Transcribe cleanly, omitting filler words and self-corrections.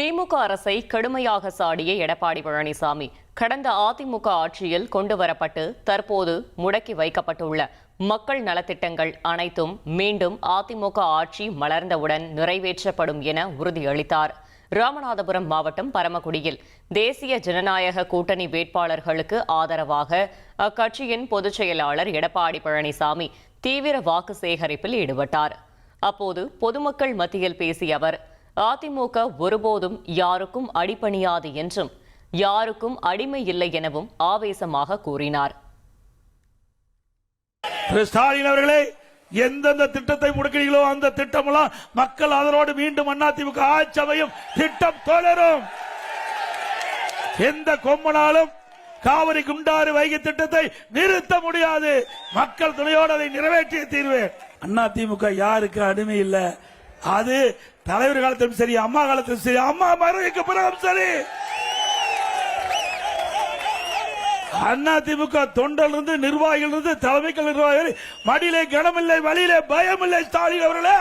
திமுக அரசை கடுமையாக சாடிய எடப்பாடி பழனிசாமி கடந்த அதிமுக ஆட்சியில் கொண்டுவரப்பட்டு தற்போது முடக்கி வைக்கப்பட்டுள்ள மக்கள் நலத்திட்டங்கள் அனைத்தும் மீண்டும் அதிமுக ஆட்சி மலர்ந்தவுடன் நிறைவேற்றப்படும் என உறுதியளித்தார். ராமநாதபுரம் மாவட்டம் பரமக்குடியில் தேசிய ஜனநாயக கூட்டணி வேட்பாளர்களுக்கு ஆதரவாக அக்கட்சியின் பொதுச் செயலாளர் எடப்பாடி பழனிசாமி தீவிர வாக்கு சேகரிப்பில் ஈடுபட்டார். அப்போது பொதுமக்கள் மத்தியில் பேசிய அவர், அதிமுக ஒருபோதும் யாருக்கும் அடிபணியாது என்றும் யாருக்கும் அடிமை இல்லை எனவும் ஆவேசமாக கூறினார். ஸ்டாலின் அவர்களே, எந்தெந்த திட்டத்தை முடக்கிறீர்களோ அந்த திட்டமெல்லாம் மக்கள் அதனோடு மீண்டும் அதிமுக ஆட்சி அமையும். திட்டம் தொடரும். எந்த கொம்பனாலும் காவிரி குண்டாறு வைகை திட்டத்தை நிறுத்த முடியாது. மக்கள் துணையோடு அதை நிறைவேற்றிய தீர்வேன். அதிமுக யாருக்கு அடிமை இல்ல. அது தலைவர் காலத்திலும் சரி, அம்மா காலத்திலும் சரி, அம்மா மறைவுக்கு பிறகும் சரி, அதிமுக தொண்டலிருந்து நிர்வாகிகள் இருந்து தலைமைகள் நிர்வாகிகள் மடியிலே கனமில்லை, வழியிலே பயமில்லை. ஸ்டாலின் அவர்களே,